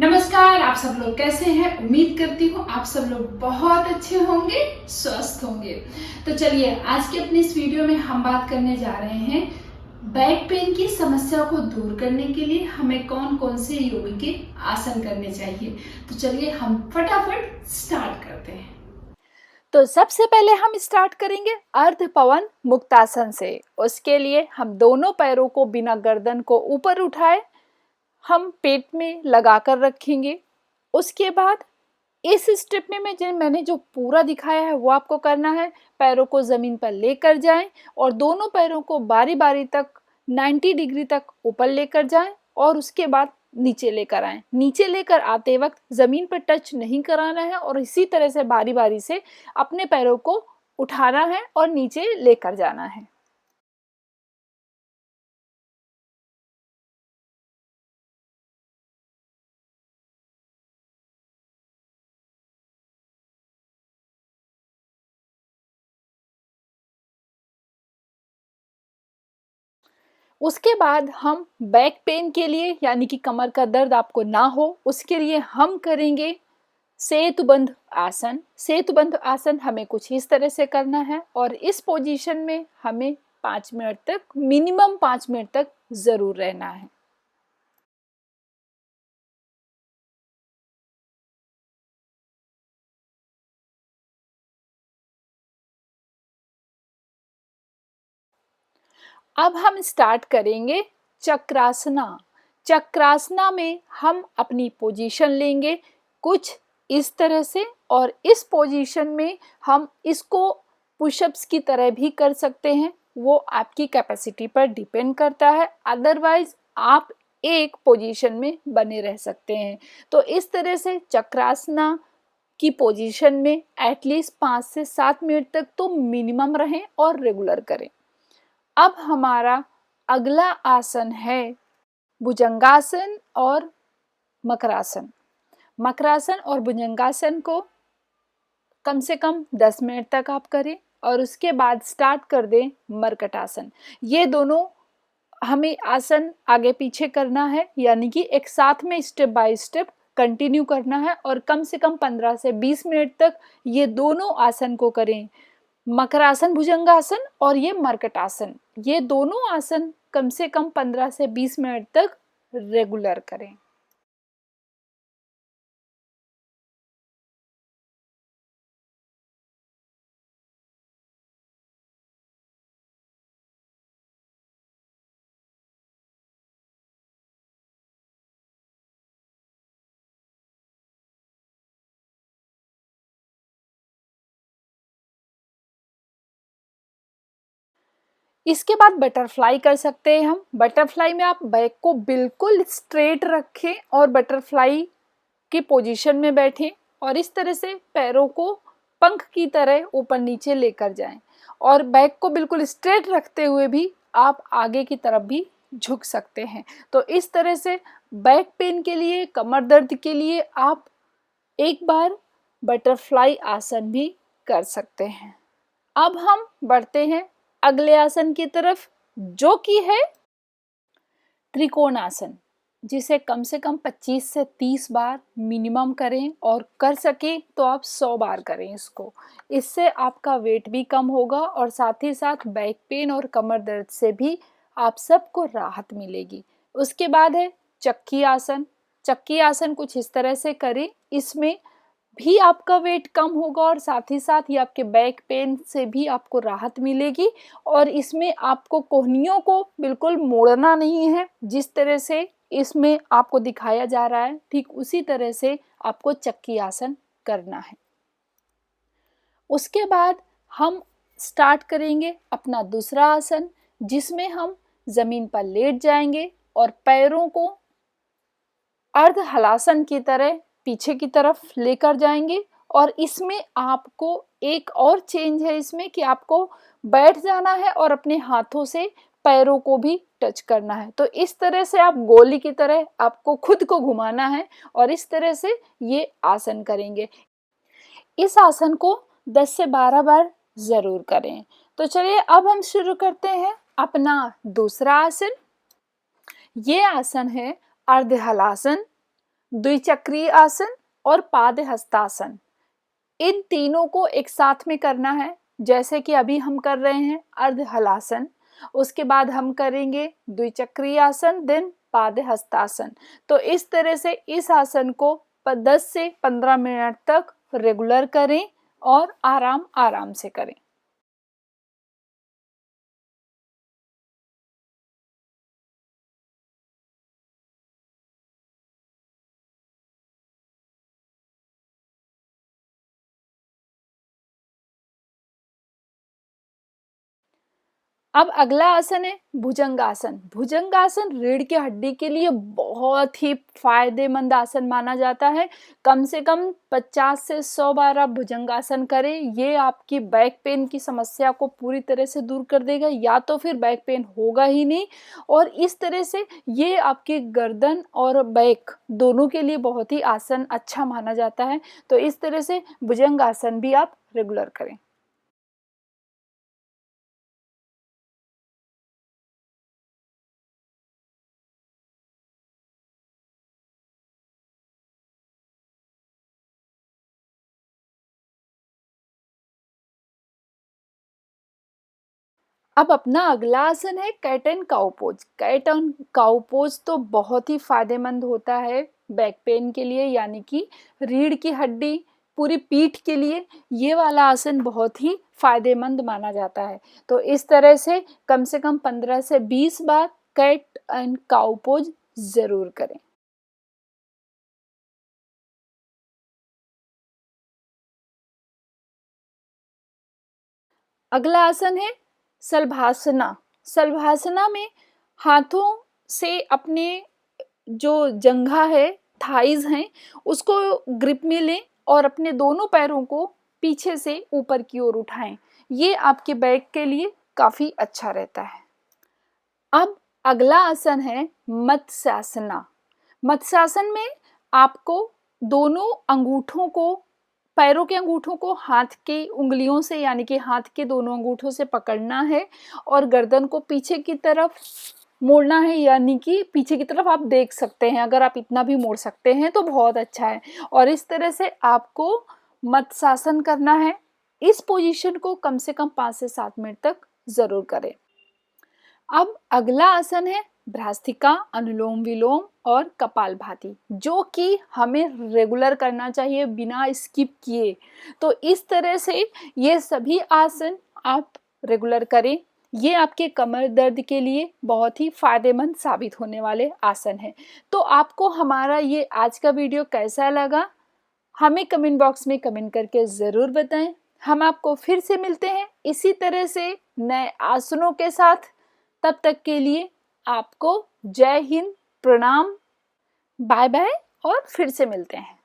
नमस्कार। आप सब लोग कैसे हैं? उम्मीद करती हूँ आप सब लोग बहुत अच्छे होंगे, स्वस्थ होंगे। तो चलिए आज के अपने इस वीडियो में हम बात करने जा रहे हैं बैक पेन की समस्या को दूर करने के लिए हमें कौन कौन से योग के आसन करने चाहिए। तो चलिए हम फटाफट स्टार्ट करते हैं। तो सबसे पहले हम स्टार्ट करेंगे अर्ध पवन मुक्तासन से। उसके लिए हम दोनों पैरों को बिना गर्दन को ऊपर उठाए हम पेट में लगाकर रखेंगे। उसके बाद इस स्टेप में मैंने जो पूरा दिखाया है वो आपको करना है। पैरों को ज़मीन पर लेकर जाएं और दोनों पैरों को बारी बारी तक 90 डिग्री तक ऊपर लेकर जाएं और उसके बाद नीचे लेकर आएं। नीचे लेकर आते वक्त ज़मीन पर टच नहीं कराना है और इसी तरह से बारी बारी से अपने पैरों को उठाना है और नीचे लेकर जाना है। उसके बाद हम बैक पेन के लिए यानी कि कमर का दर्द आपको ना हो उसके लिए हम करेंगे सेतुबंध आसन। सेतुबंध आसन हमें कुछ इस तरह से करना है और इस पोजीशन में हमें 5 मिनट तक मिनिमम 5 मिनट तक जरूर रहना है। अब हम स्टार्ट करेंगे चक्रासना। चक्रासना में हम अपनी पोजीशन लेंगे कुछ इस तरह से और इस पोजीशन में हम इसको पुशअप्स की तरह भी कर सकते हैं। वो आपकी कैपेसिटी पर डिपेंड करता है। अदरवाइज आप एक पोजीशन में बने रह सकते हैं। तो इस तरह से चक्रासना की पोजीशन में एटलीस्ट 5 से 7 मिनट तक तो मिनिमम रहें और रेगुलर करें। अब हमारा अगला आसन है भुजंगासन और मकरासन। मकरासन और भुजंगासन को कम से कम 10 मिनट तक आप करें और उसके बाद स्टार्ट कर दें मरकटासन। ये दोनों हमें आसन आगे पीछे करना है यानी कि एक साथ में स्टेप बाय स्टेप कंटिन्यू करना है और कम से कम 15 से 20 मिनट तक ये दोनों आसन को करें। मकरासन भुजंगासन और ये मरकटासन, ये दोनों आसन कम से कम 15 से 20 मिनट तक रेगुलर करें। इसके बाद बटरफ्लाई कर सकते हैं हम। बटरफ्लाई में आप बैक को बिल्कुल स्ट्रेट रखें और बटरफ्लाई की पोजीशन में बैठें और इस तरह से पैरों को पंख की तरह ऊपर नीचे लेकर जाएं और बैक को बिल्कुल स्ट्रेट रखते हुए भी आप आगे की तरफ भी झुक सकते हैं। तो इस तरह से बैक पेन के लिए, कमर दर्द के लिए आप एक बार बटरफ्लाई आसन भी कर सकते हैं। अब हम बढ़ते हैं अगले आसन की तरफ जो कि है त्रिकोणासन, जिसे कम से कम 25 से 30 बार मिनिमम करें और कर सके तो आप 100 बार करें इसको। इससे आपका वेट भी कम होगा और साथ ही साथ बैक पेन और कमर दर्द से भी आप सबको राहत मिलेगी। उसके बाद है चक्की आसन। चक्की आसन कुछ इस तरह से करें, इसमें भी आपका वेट कम होगा और साथ ही साथ ही आपके बैक पेन से भी आपको राहत मिलेगी। और इसमें आपको कोहनियों को बिल्कुल मोड़ना नहीं है, जिस तरह से इसमें आपको दिखाया जा रहा है ठीक उसी तरह से आपको चक्की आसन करना है। उसके बाद हम स्टार्ट करेंगे अपना दूसरा आसन, जिसमें हम जमीन पर लेट जाएंगे और पैरों को अर्ध हलासन की तरह पीछे की तरफ लेकर जाएंगे। और इसमें आपको एक और चेंज है इसमें कि आपको बैठ जाना है और अपने हाथों से पैरों को भी टच करना है। तो इस तरह से आप गोली की तरह आपको खुद को घुमाना है और इस तरह से ये आसन करेंगे। इस आसन को 10 से 12 बार जरूर करें। तो चलिए अब हम शुरू करते हैं अपना दूसरा आसन। ये आसन है अर्ध हलासन। द्विचक्रीय आसन और पाद हस्तासन। इन तीनों को एक साथ में करना है, जैसे कि अभी हम कर रहे हैं अर्ध हलासन, उसके बाद हम करेंगे द्विचक्रीय आसन, देन पाद हस्तासन। तो इस तरह से इस आसन को 10 से 15 मिनट तक रेगुलर करें और आराम आराम से करें। अब अगला आसन है भुजंगासन। भुजंगासन रीढ़ की हड्डी के लिए बहुत ही फायदेमंद आसन माना जाता है। कम से कम 50 से 100 बार आप भुजंगासन करें। ये आपकी बैक पेन की समस्या को पूरी तरह से दूर कर देगा, या तो फिर बैक पेन होगा ही नहीं, और इस तरह से ये आपकी गर्दन और बैक दोनों के लिए बहुत ही आसन अच्छा माना जाता है। तो इस तरह से भुजंगासन भी आप रेगुलर करें। अब अपना अगला आसन है cat and cow pose. Cat and cow pose तो बहुत ही फायदेमंद होता है बैक पेन के लिए, यानी कि रीढ़ की हड्डी, पूरी पीठ के लिए ये वाला आसन बहुत ही फायदेमंद माना जाता है। तो इस तरह से कम 15 से 20 बार कैट एंड काउ पोज जरूर करें। अगला आसन है सलभासना। सलभासना में हाथों से अपने जो जंघा है, थाइज हैं, उसको ग्रिप में लें और अपने दोनों पैरों को पीछे से ऊपर की ओर उठाएं। ये आपके बैक के लिए काफी अच्छा रहता है। अब अगला आसन है मत्स्यासना। मत्स्यासन में आपको दोनों अंगूठों को, पैरों के अंगूठों को हाथ की उंगलियों से, यानी कि हाथ के दोनों अंगूठों से पकड़ना है और गर्दन को पीछे की तरफ मोड़ना है, यानी कि पीछे की तरफ आप देख सकते हैं। अगर आप इतना भी मोड़ सकते हैं तो बहुत अच्छा है। और इस तरह से आपको मत्स्यासन करना है। इस पोजीशन को कम से कम 5 से 7 मिनट तक जरूर करें। अब अगला आसन है भ्रास्तिका, अनुलोम विलोम और कपालभाति, जो कि हमें रेगुलर करना चाहिए बिना स्किप किए। तो इस तरह से ये सभी आसन आप रेगुलर करें। ये आपके कमर दर्द के लिए बहुत ही फायदेमंद साबित होने वाले आसन हैं। तो आपको हमारा ये आज का वीडियो कैसा लगा, हमें कमेंट बॉक्स में कमेंट करके ज़रूर बताएं। हम आपको फिर से मिलते हैं इसी तरह से नए आसनों के साथ। तब तक के लिए आपको जय हिंद, प्रणाम, बाय बाय, और फिर से मिलते हैं।